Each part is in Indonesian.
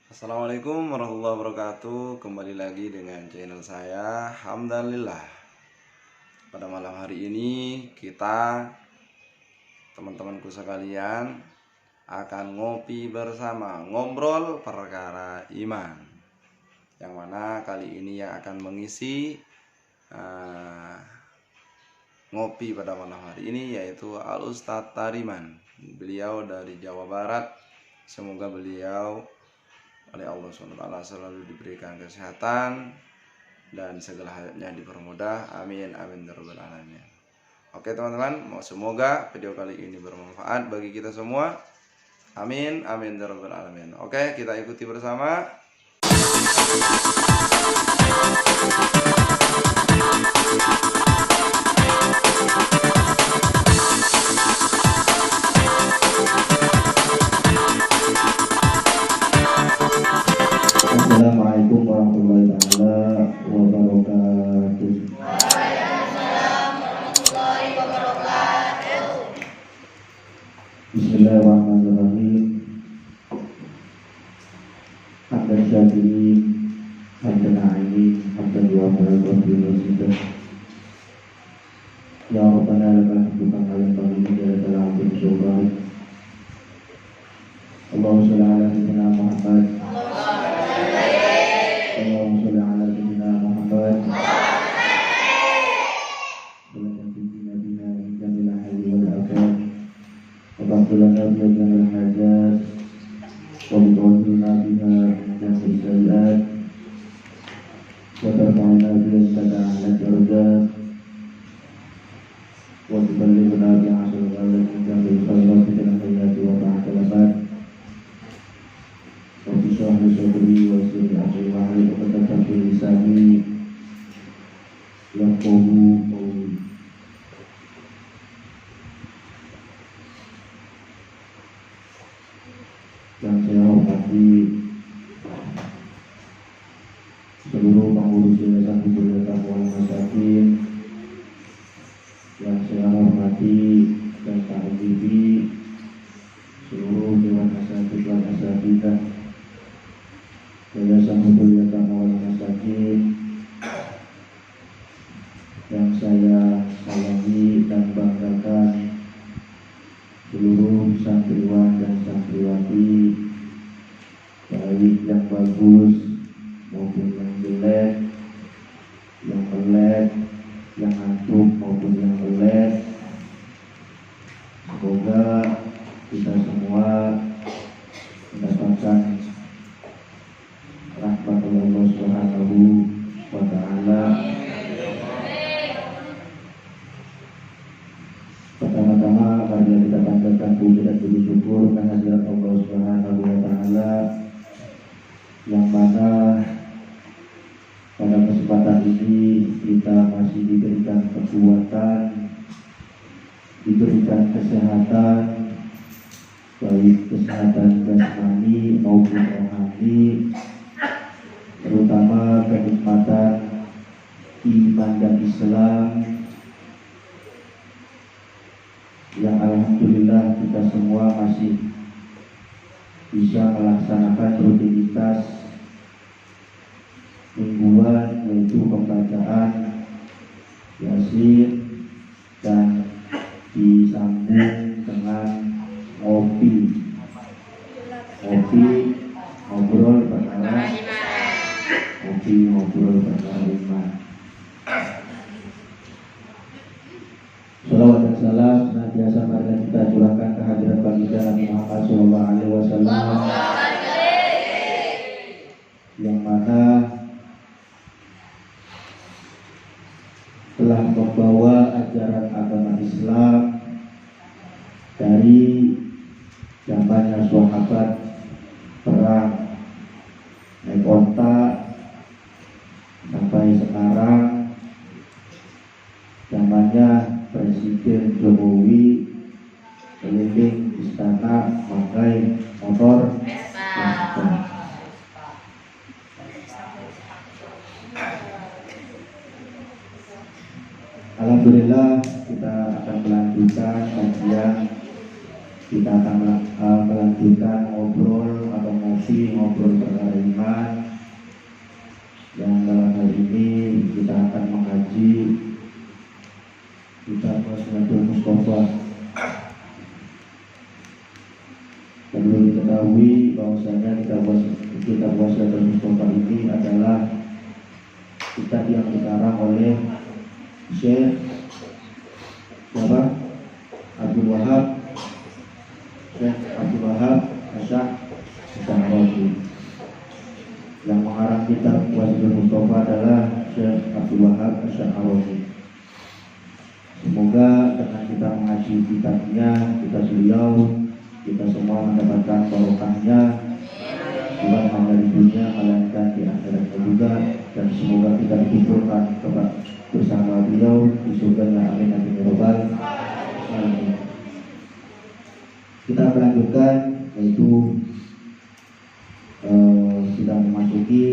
Assalamualaikum warahmatullahi wabarakatuh. Kembali lagi dengan channel saya Hamdanillah. Pada malam hari ini kita, teman-temanku sekalian, akan ngopi bersama, ngobrol perkara iman. Yang mana kali ini yang akan mengisi ngopi pada malam hari ini yaitu Al Ustadz Tariman. Beliau dari Jawa Barat. Semoga beliau oleh Allah SWT selalu diberikan kesehatan dan segala halnya dipermudah. Amin amin ya rabbal alamin. Oke teman-teman, semoga video kali ini bermanfaat bagi kita semua. Amin amin ya rabbal alamin. Oke, kita ikuti bersama. Assalamualaikum warahmatullahi wabarakatuh. Bismillahirrahmanirrahim. Hamdan syakirin, hamdan na'imin, hamdan wabarakatuh. Ya Rabbana lakal hamdu kama yanbaghi li jalali wajhika. Allahumma shalli ala sayyidina Muhammad. Allahumma shalli ala sayyidina Muhammad. Alhamdulillah billahi al-hajat wa bi'udhina biha min sayyi'at wa tarfa'na bihi ta'ala darajat wa tuballighuna biha sallallahu alaihi wa sallam fil hayati wa ba'da al-wafat wa bi syahri sabri wa sirri amri wa hali uqdatan fi lisani yaqulu qawli. Yang saya hormati seluruh pengurus Yayasan Hibdul Taqwa Masakin, yang saya hormati dan taati seluruh Dewan Asatidz dan Asatidzah Yayasan Hibdul Taqwa Masakin, yang saya sayangi dan banggakan seluruh santriwan dan santriwati, baik yang bagus maupun yang jelek, yang melek, yang antum maupun yang melek. Semoga kita semua mendapatkan rahmat Allah Subhanahu wa ta'ala. Pertama-tama marilah kita panjatkan puji dan puji syukur kehadirat Allah Subhanahu wa ta'ala, yang mana pada kesempatan ini kita masih diberikan kekuatan, diberikan kesehatan, baik kesehatan jasmani maupun rohani, terutama kenikmatan iman dan Islam, yang alhamdulillah kita semua masih bisa melaksanakan rutinitas mingguan, yaitu pembacaan Yasin dan disambung dengan ngopi ngobrol perkara iman. Salawat dan salam senantiasa marilah kita curahkan kehadiran baginda Nabi Muhammad SAW, yang mana telah membawa ajaran agama Islam dari zamannya sahabat perang naik onta sampai sekarang zamannya Presiden Jokowi keliling istana pakai motor Vespa. Alhamdulillah kita akan melanjutkan kajian, kita akan melanjutkan ngobrol atau ngopi ngopi ngobrol perkara iman, yang dalam hal ini kita akan mengkaji kitab Wasilatul Mustafa. Perlu diketahui bahwasanya kitab Wasilatul Mustafa ini adalah kitab yang dikarang oleh Syekh Abdul Wahab Asy'ari. Yang mengarang kitab Wasilatul Mustafa adalah Syekh Abdul Wahab Asy'ari. Semoga dengan kita mengaji kitabnya, kita semua mendapatkan barokahnya, bukan hanya di dunia melainkan di akhiratnya juga, dan semoga kita dikumpulkan bersama beliau di surga. Amin amin ya rabbal alamin. Kita melanjutkan, yaitu sudah memasuki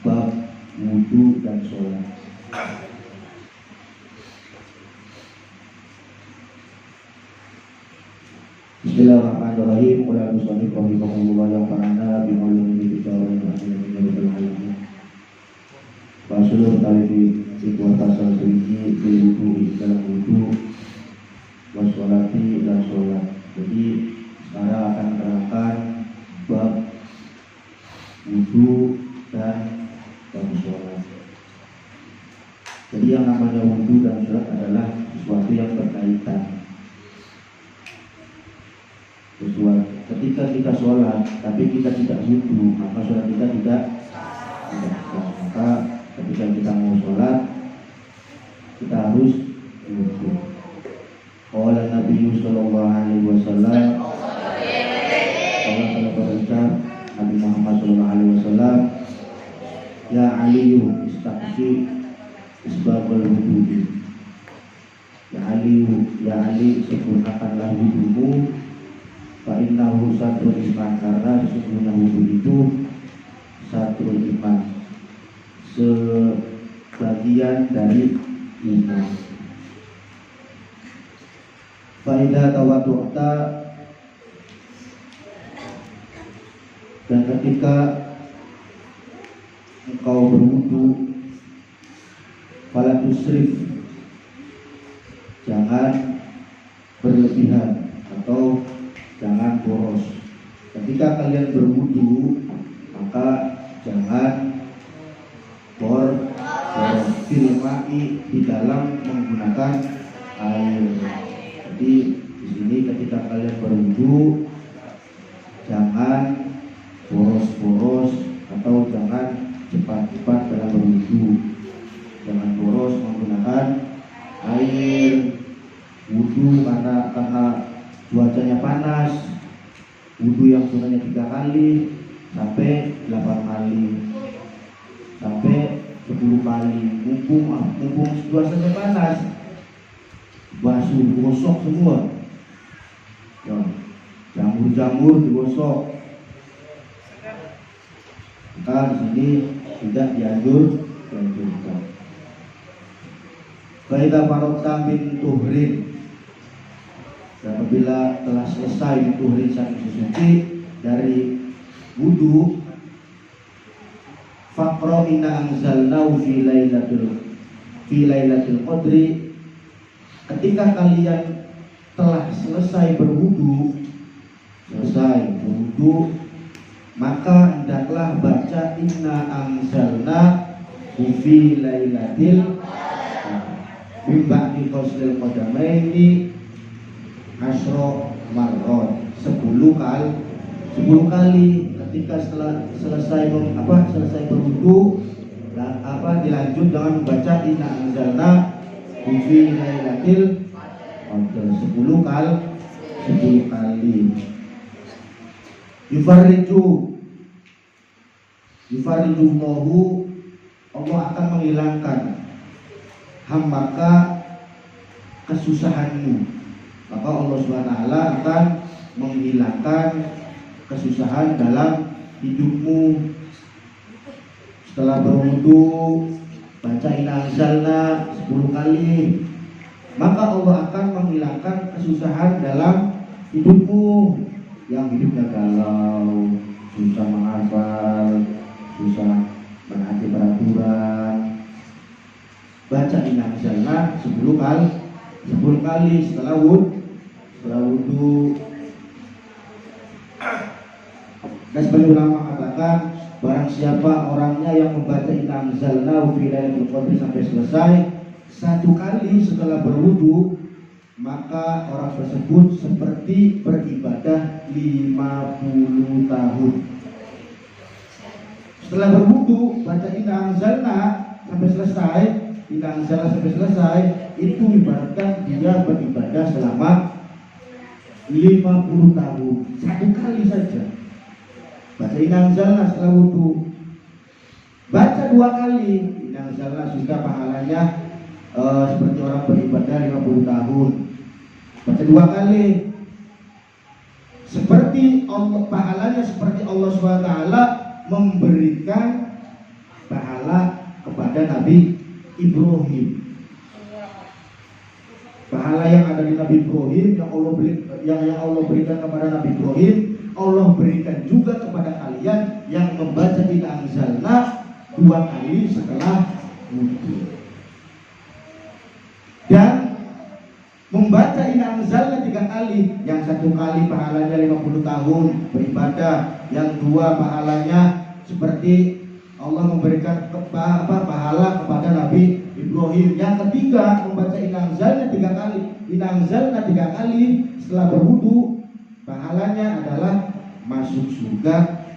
bab wudu dan sholat. Bismillahirrahmanirrahim. Qul a'udzu birahmatillahi yang parana bimaulil bicara wa amin alamin. Rasulullah kali di pasal 7 wudu dalam wudu washolati dan sholat. Jadi sekarang akan menerangkan bab wudu dan sholat. Jadi yang namanya wudu dan sholat adalah sesuatu yang berkaitan. Ketika kita sholat tapi kita tidak wudu, maka sholat kita tidak sah. Maka ketika kita mau sholat, kita harus wudu. Qala Nabi sallallahu alaihi wasallam, Allah berucap, Nabi Muhammad sallallahu alaihi wasallam, ya Aliyu istaqsi isbabul wudu. Ya Ali, sempurnakanlah wudumu. Fa'innahu satrul iman, karena sesungguhnya wudu itu satrul iman, sebagian dari iman. Fa'idha tawaddu'ta, dan ketika engkau berwudu, fala tusrif, jangan berlebihan atau jangan boros. Ketika kalian berwudu, maka jangan boros filmai, di dalam menggunakan air. Jadi di sini ketika kalian berwudu, jangan boros-boros atau jangan cepat-cepat dalam berwudu. Jangan boros menggunakan air wudu karena cuacanya panas. Wudu yang sunahnya 3 kali sampai 8 kali sampai 10 kali. Mumpung cuacanya panas, basuh digosok semua. Ya, jamur digosok. Maka di sini tidak dianjurkan. Faida farokta min tuhrin, dan apabila telah selesai tuhrin sang suci dari wudu, faqra inna anzalnahu fi lailatul qadri. Ketika kalian telah selesai berwudu, maka hendaklah baca inna anzalna fi lailatul bimba di qoslil qadamaini asro marron, 10 kali. Ketika selesai berwudu, dilanjut dengan membaca inna anzalna fi lailatul qadar 10 kali. Yufarriju Allahu, Allah akan menghilangkan hammaka, kesusahanmu. Maka Allah SWT akan menghilangkan kesusahan dalam hidupmu. Setelah berwudu, baca inna anzalna 10 kali, maka Allah akan menghilangkan kesusahan dalam hidupmu yang hidupnya galau, 10 kali setelah wudhu. Dan sebagian ulama mengatakan barang siapa orangnya yang membaca inna anzalnahu fi lailatul qadri sampai selesai 1 kali setelah berwudu, maka orang tersebut seperti beribadah 50 tahun. Setelah berwudu baca inna anzalna sampai selesai, inna anzalna sampai selesai, itu ibaratkan dia beribadah selama 50 tahun. 1 kali saja baca inna anzalna setelah wudu. Baca 2 kali inna anzalna sudah pahalanya seperti orang beribadah 50 tahun. Baca 2 kali seperti Allah, pahalanya seperti Allah SWT memberikan pahala kepada Nabi Ibrahim. Pahala yang ada di Nabi Ibrahim yang Allah berikan kepada Nabi Ibrahim, Allah berikan juga kepada kalian yang membaca inna anzalna 2 kali setelah wudu. Dan membaca inna anzalna 3 kali, yang 1 kali pahalanya 50 tahun beribadah, yang 2 pahalanya seperti Allah memberikan pahala kepada Nabi Ibrahim. Yang ketiga membaca inna anzalna 3 kali. Inna anzalna 3 kali setelah berwudu, pahalanya adalah masuk surga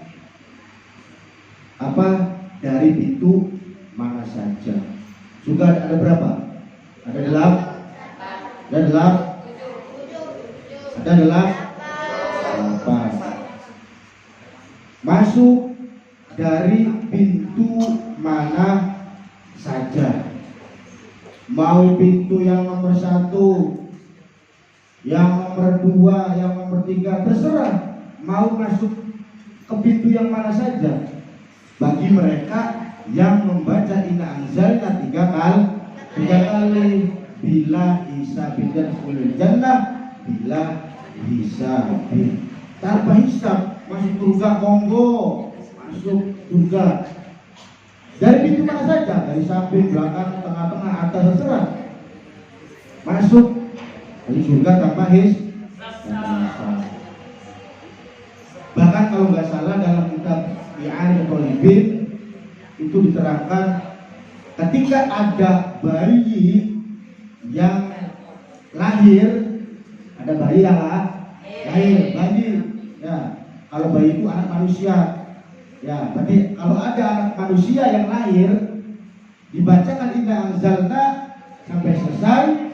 dari pintu mana saja. Surga ada berapa? Ada 8. Ada 8. Masuk dari pintu mana saja. Mau pintu yang nomor 1, yang nomor 2, yang nomor 3, terserah. Mau masuk ke pintu yang mana saja. Bagi mereka yang membaca inna anzalna 3 kali. Bila hisabin dan kulil jannah, bila hisabin tanpa hisab masuk surga, monggo masuk surga dari pintu mana saja, dari samping, belakang, tengah-tengah, atas, terserah masuk dari surga tanpa hisab. Bahkan kalau nggak salah dalam kitab I'anul Talibin itu diterangkan ketika ada bayi yang lahir, ada bayi yang lahir, bayi ya, kalau bayi itu anak manusia ya, berarti kalau ada anak manusia yang lahir dibacakan inna anzalna sampai selesai,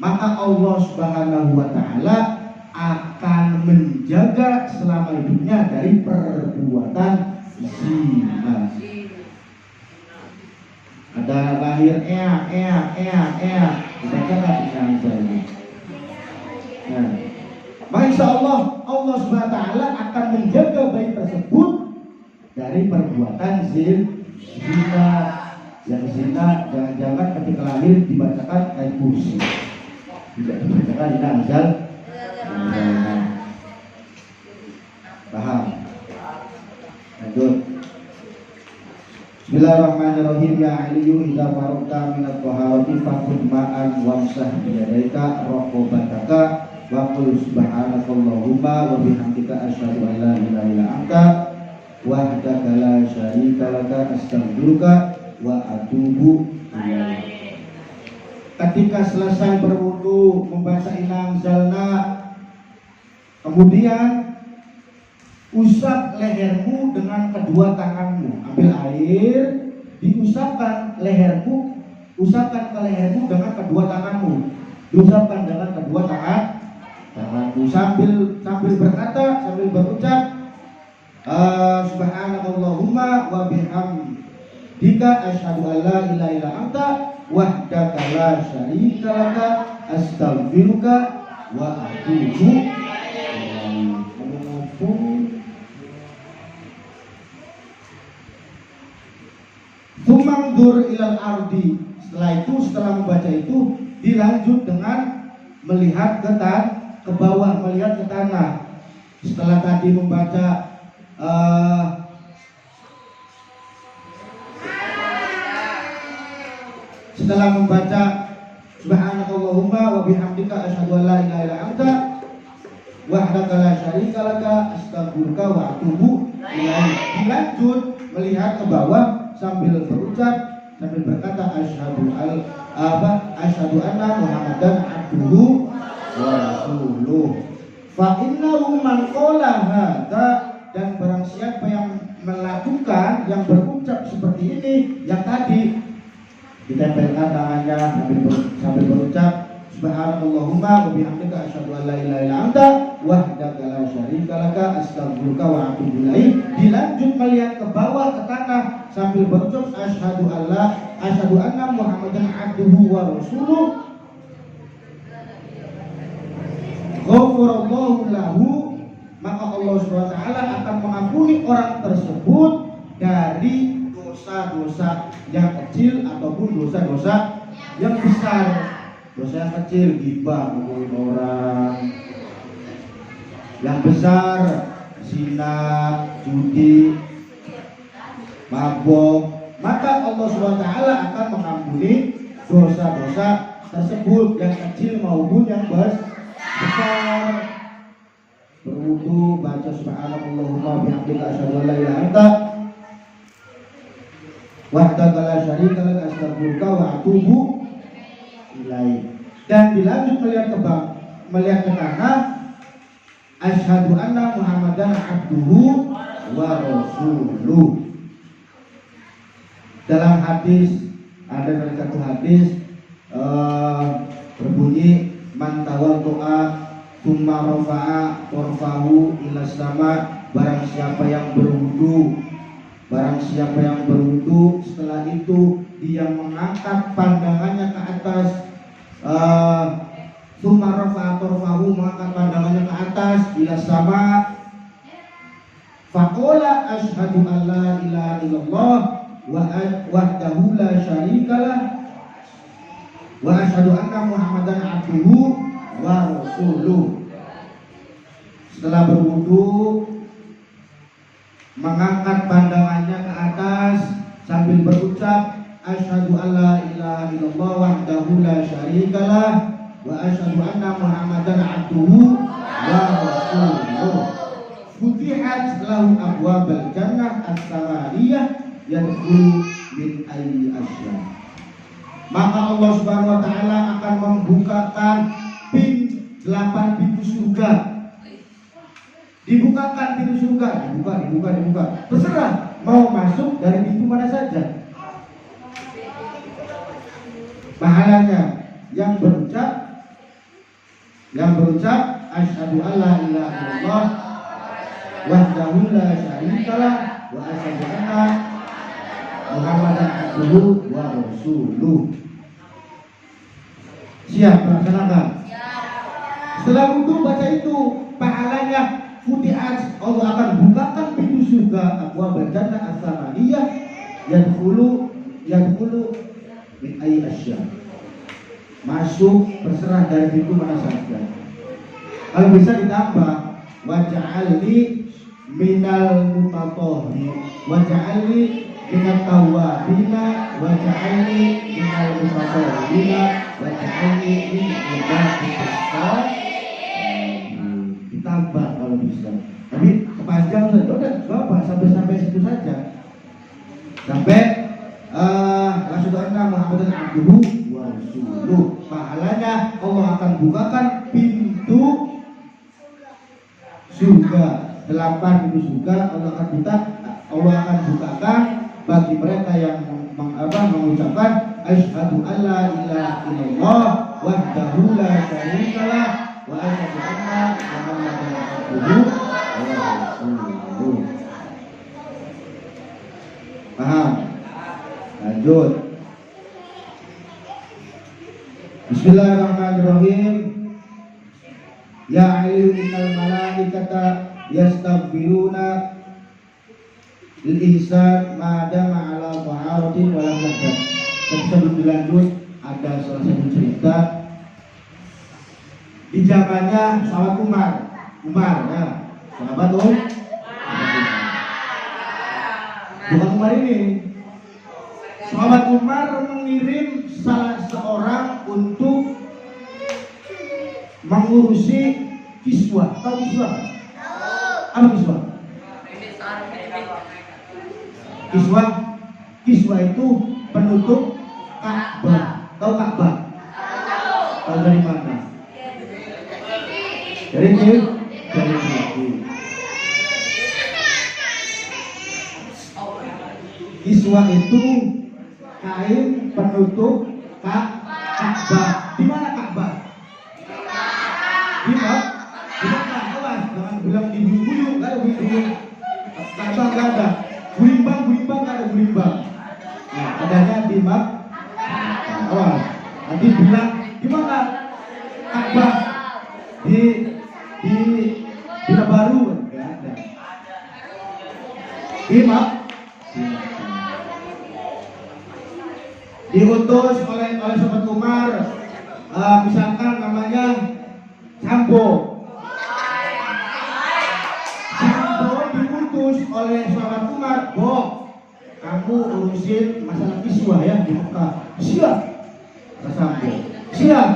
maka Allah Subhanahu wa ta'ala akan menjaga selama hidupnya dari perbuatan zina. Ada lahir dibacakan inna anzalna. Nah, maka insya Allah SWT akan menjaga bayi tersebut dari perbuatan zina. Yang zina jangan-jangan ketika lahir dibacakan ayat kursi, tidak dibacakan inna anzalna. Paham? Lanjut. Bismillahirrahmanirrahim. Ya aliyu idza faragta minat taharati faqud ma'an wamsah biyadaika raqabataka wa qul subhanakallahumma wa bihamdika asyhadu an la ilaha illa anta wahdaka la syarika laka astaghfiruka wa atubu ilaik. Ketika selesai berwudu membaca inna anzalna, kemudian usap lehermu dengan kedua tanganmu. Ambil air, diusapkan lehermu, usapkan ke lehermu dengan kedua tanganmu. Diusapkan dengan kedua tanganmu sambil berkata, sambil berucap subhanakallahumma wa bihamdika asyhadu an la ilaha illa anta wahdaka la syarika laka astaghfiruka wa atubu ilaik. Tumangdur ilal ardi. Setelah membaca itu dilanjut dengan melihat ke bawah, melihat ke tanah. Setelah tadi membaca bihamdika asyhadu an la ilaha illa anta wahdaka la syarika laka astaghfiruka wa atubu ilaik. Dilanjut melihat ke bawah sambil berucap, sambil berkata asyhadu anna Muhammadan abduhu wa rasuluh. Fa innahu man qala hadza, dan barang siapa yang melakukan, yang berucap seperti ini, yang tadi ditempelkan tangannya sambil berucap subhanallahumma wa bihamdika asyhadu an la ilaha illa anta wahdaka la syarika laka astaghfiruka wa atubu ilaik. Dilanjut melihat ke bawah ke tanah sambil berucap asyhadu anna Muhammadan abduhu wa rasuluh. Ghafarallahu lahu, maka Allah SWT akan mengampuni orang tersebut dari dosa-dosa yang kecil ataupun dosa-dosa yang besar. Dosa yang kecil ghibah, ngomongin orang. Yang besar zina, judi, mabok, maka Allah SWT akan mengampuni dosa-dosa tersebut, yang kecil maupun yang besar. Berwudu, baca subhanallahumma bihamdika asyhadu an la ilaha illa anta wahdaka la syarika laka astaghfiruka wa atubu ilaik. Dan dilanjut melihat ke kanan, asyhadu anna Muhammadan abduhu wa rasuluh. Dalam hadis, ada dari satu hadis berbunyi man tawaddu'a tsumma rafa'a tarfahu ila sama, barang siapa yang berwudu setelah itu dia mengangkat pandangannya ke atas, tsumma rafa'a tarfahu, mengangkat pandangannya ke atas ila sama, faqala asyhadu an la ilaha illallah wahdahu la syarikalah wa asyhadu anna Muhammadan abduhu wa rasuluh. Setelah berwudu, mengangkat pandangannya ke atas sambil berucap asyhadu alla ilaha illallah wahdahu la syarikalah wa asyhadu anna Muhammadan abduhu wa rasuluh. Futihat lahu abwabal jannah as-samariyah yadkhulu min ayyi asya. Maka Allah Subhanahu wa taala akan membukakan 8 pintu surga. Dibukakan pintu surga, dibuka. Terserah mau masuk dari pintu mana saja. Pahalanya yang berucap asyhadu an la ilaha illallah wahdahu la syarikalah wa asyhadu anna Muhammadan abduhu wa rasuluh. Siap melaksanakan? Setelah wudu baca itu, pahalanya futihat, Allah akan bukakan pintu surga abwabal jannah as-samaniyah yadkhulu min ayyi asya. Masuk terserah dari pintu mana saja. Kalau bisa ditambah waj'alni minal mutatahhir waj'alni minat tawwabina waj'alni minal mutatahhirina waj'alni min ibadika ditambah kalau bisa. Tapi kepanjang saja udah berapa sampai situ saja. Sampai asyhadu anna Muhammadan abduhu wa rasuluh. Pahalanya Allah akan bukakan pintu surga, 8 pintu surga Allah akan bukakan bagi mereka yang mengucapkan asyhadu alla ilaha illallah wahdahu la syarikalah wa asyhadu anna Muhammadan abduhu wa rasuluh. Paham? Lanjut. Bismillahirrahmanirrahim. Ya ayyuhal innal malaikata yastaghfiruna lil ihsan ma dama ala taharatin wa lam yaktab. Sebelum dilanjut, ada salah satu cerita di zamannya sahabat Umar ya, sahabat bukan Umar ini. Sahabat Umar mengirim salah seorang untuk mengurusi kiswah. Tahu kiswah? Apa kiswah? Kiswah itu penutup Ka'bah. Tahu Ka'bah? Tahu dari mana? Dari Kiri. Kiswah itu kain penutup Ka'bah. Di mana Ka'bah? Di Makkah. Awas, jangan bilang di buyung-buyung, nggak ada buyung-buyung. Ka'bah nggak ada. Gulimbang nggak ada gulimbang. Nah, adanya di Makkah. Awas, nanti bilang di mana Ka'bah? Di Baru nggak ada. Di Makkah. Diutus oleh Sobat Umar, misalkan namanya Sambo diutus oleh Sobat Umar, kamu urusin masalah kiswah ya di Mekah. Siap, kata Sambo. Siap.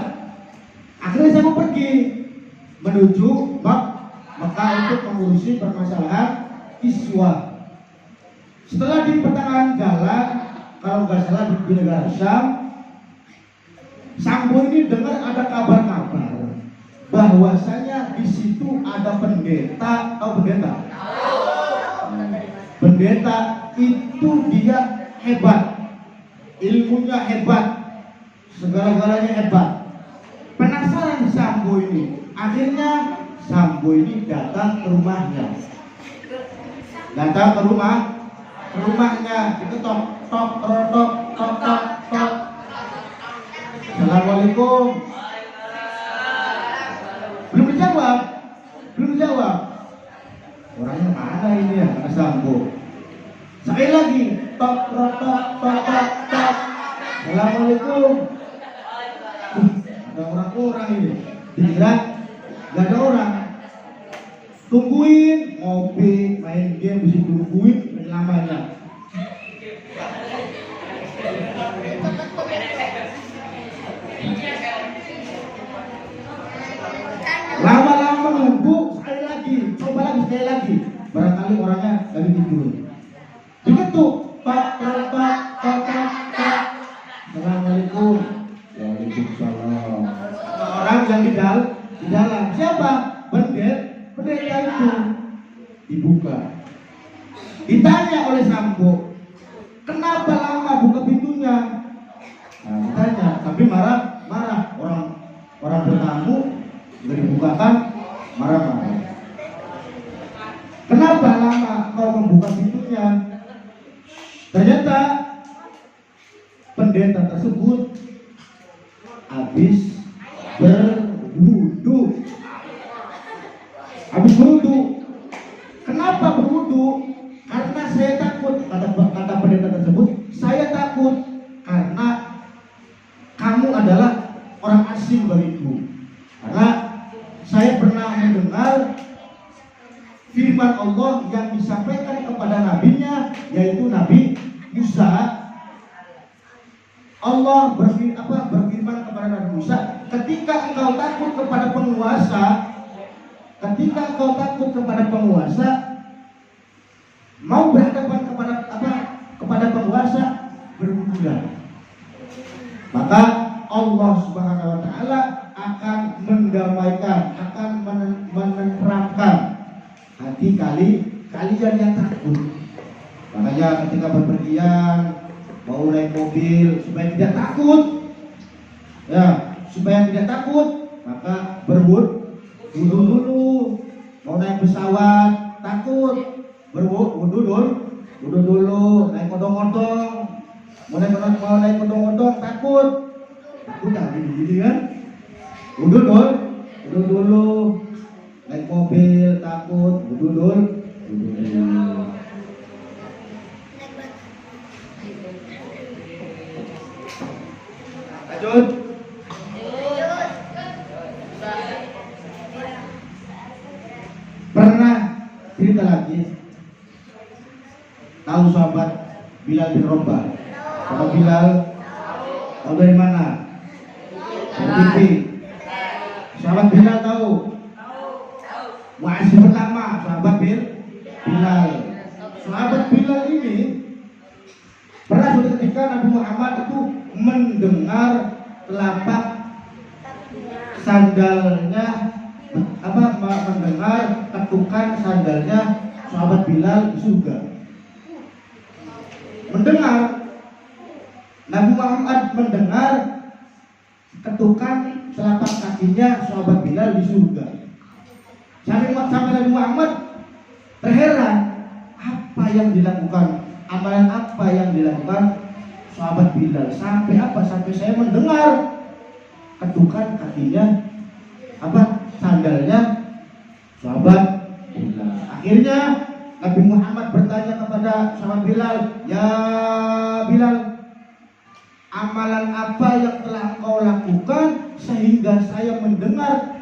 Akhirnya saya mau pergi menuju Mekah untuk mengurusi permasalahan kiswah. Setelah di pertengahan jalan, kalau nggak salah di negara Syam, Sambo ini dengar ada kabar-kabar bahwasanya di situ ada pendeta. Tahu pendeta? Pendeta itu dia hebat, ilmunya hebat, segala-galanya hebat. Penasaran Sambo ini. Akhirnya Sambo ini datang ke rumahnya. Rumahnya diketok, tok. Assalamualaikum. Belum dijawab. Orangnya mana ini ya? Kata Sambo. Sekali lagi, tok. Assalamualaikum. Ada orang ini. Dikira gak ada orang. Tungguin, ngopi, main game, bisa tungguin lamanya. Lama-lama nunggu, coba lagi. Barangkali orangnya lagi tidur. Diketuk, pak. Assalamualaikum. Waalaikumsalam. Orang yang di dalam. Siapa? Pendeta itu. Dibuka. Ditanya oleh Sambo, kenapa lama buka pintunya? Nah, ditanya, tapi marah. Orang bertamu nggak dibukakan, marah. Kenapa lama kau membuka pintunya? Ternyata pendeta tersebut habis berwudu. Kenapa berwudu? Karena saya takut, kata pendeta tersebut, saya takut karena kamu adalah orang asing bagiku. Karena saya pernah mendengar firman Allah yang disampaikan kepada nabinya, yaitu Nabi Musa. Allah berfirman kepada Nabi Musa, ketika engkau takut kepada penguasa, mau berhadapan kepada penguasa, berwudulah. Maka Allah Subhanahu wa taala akan mendamaikan, akan menenteramkan hati kalian yang takut. Makanya ketika berpergian mau naik mobil supaya tidak takut, maka berwudu dulu. Mau naik pesawat takut, berwudu dulu. Naik odong-odong, mau naik odong-odong takut gini kan? Wudu dulu. Naik mobil takut, wudu dulu. Lanjut. Pernah cerita lagi. Tahu sahabat Bilal bin Rabah? Sahabat Bilal tahu dari mana? Dari TV. Sahabat Bilal tahu? Muazzin pertama sahabat Bilal. Sahabat Bilal ini pernah suatu ketika Nabi Muhammad itu mendengar telapak sandalnya mendengar ketukan sandalnya sahabat Bilal di surga. Mendengar Nabi Muhammad mendengar ketukan telapak kakinya sahabat Bilal di surga. Sampai Nabi Muhammad terheran, apa yang dilakukan, amalan apa yang dilakukan sahabat Bilal, sampai saya mendengar ketukan kakinya sandalnya sahabat Bilal. Akhirnya Nabi Muhammad bertanya kepada sahabat Bilal, ya Bilal, amalan apa yang telah engkau lakukan sehingga saya mendengar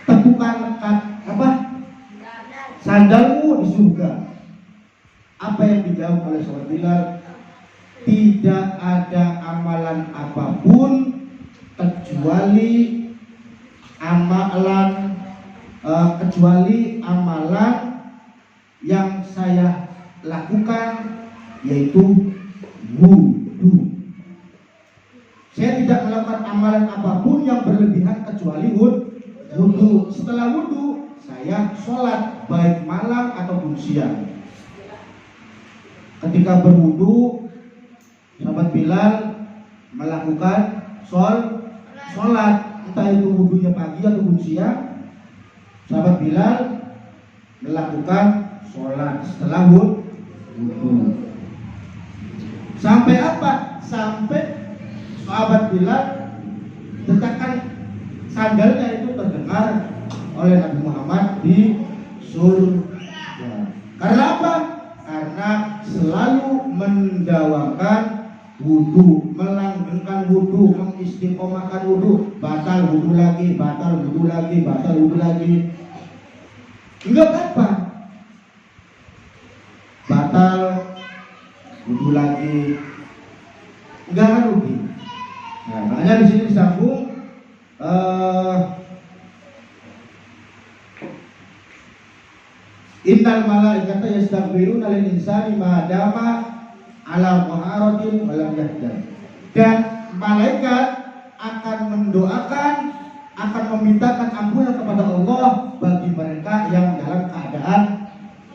tepukan sandalmu di surga? Apa yang dijawab oleh sahabat Bilal? Tidak ada amalan apapun kecuali amalan yang saya lakukan, yaitu wudu. Saya tidak melakukan amalan apapun yang berlebihan kecuali wudu. Setelah wudu, saya sholat baik malam ataupun siang. Ketika berwudu, sahabat Bilal melakukan sholat, entah itu wudunya pagi ataupun siang. Sahabat Bilal melakukan sholat setelah wudu. Sampai apa? Sampai sahabat Bilal detakan sandalnya itu terdengar oleh Nabi Muhammad di surga. Karena apa? Karena selalu mendawakan wudu, melanggengkan wudu, mengistiqomahkan wudu, batal wudu lagi, batal wudu lagi, batal wudu lagi. Enggak apa? Batal wudu lagi, enggak rugi. Nah, makanya di sini disambung innal malaikata yastaghfiruna lil insani ma dama ala muharatin walam yahdar. Dan malaikat akan mendoakan, akan memintakan ampunan kepada Allah bagi mereka yang dalam keadaan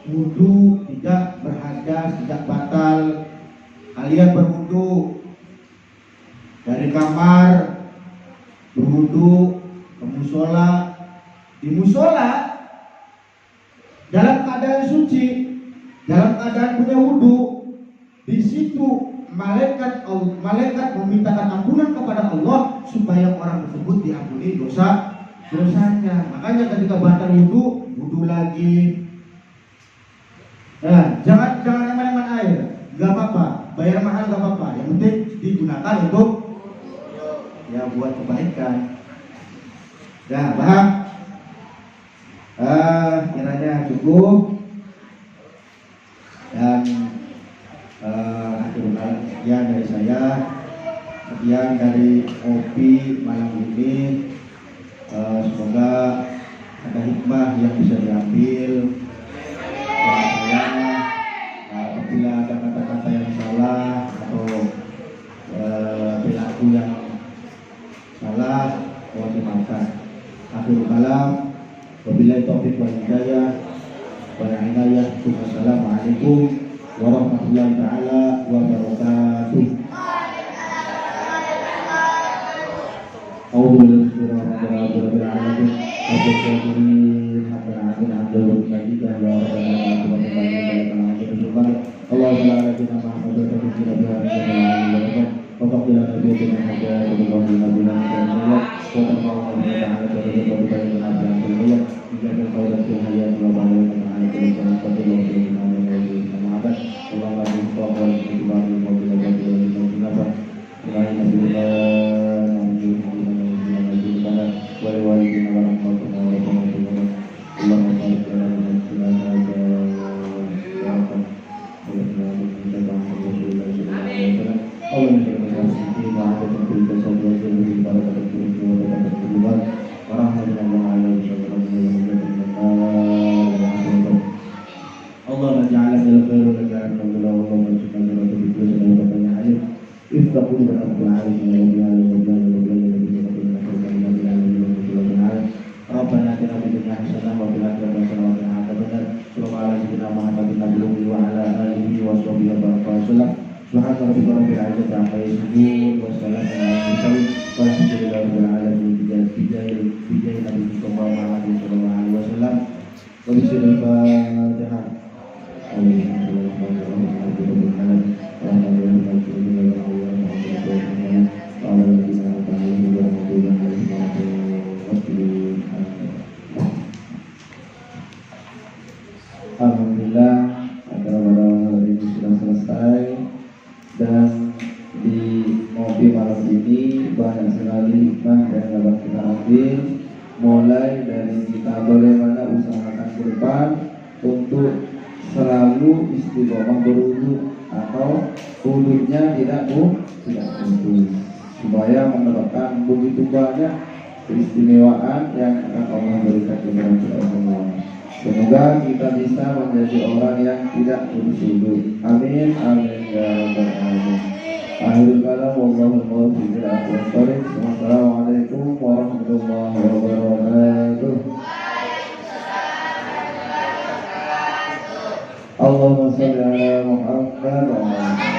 wudu, tidak berhadas, tidak batal. Kalian berwudu dari kamar, berwudu ke musola, di musola dalam keadaan suci, dalam keadaan punya wudu, di situ malaikat memintakan ampunan kepada Allah supaya orang tersebut diampuni dosanya. Makanya ketika batal wudu lagi. Nah, jangan eman-eman air, nggak apa-apa, bayar mahal nggak apa-apa, yang penting digunakan untuk ya buat kebaikan. Nah, paham? Kiranya cukup. Dan sekian dari saya, sekian dari kopi malam ini. Semoga ada hikmah yang bisa diambil. Saya apabila ada kata-kata yang salah atau perilaku yang salah, mohon dimaafkan. Akhirul kalam, wabillahi taufiq wal hidayah wal inayah. Wassalamualaikum warahmatullahi taala wabarakatuh. Allah wasallam. Subhanallahi rabbil izzati amma yasifun wa salamun alal mursalin walhamdulillahi rabbil alamin. Bijai Nabi Muhammad sallallahu alaihi wasallam. Wa bismillahirrahmanirrahim. Alhamdulillah, acara pada malam ini sudah selesai, dan di ngopi malam ini banyak sekali hikmah yang dapat kita ambil, mulai dari kita bagaimana usahakan ke depan untuk selalu istiqomah berwudu atau wudunya tidak putus, supaya mendapatkan begitu banyak keistimewaan yang akan Allah berikan kepada kita semua. Semoga kita bisa menjadi orang yang tidak putus wudu. Amin, amin ya rabbal alamin. Akhirul kalam, wallahu muwaffiq ila aqwamit thoriq. Wassalamualaikum warahmatullahi wabarakatuh. Allahumma shalli ala Muhammad wa ala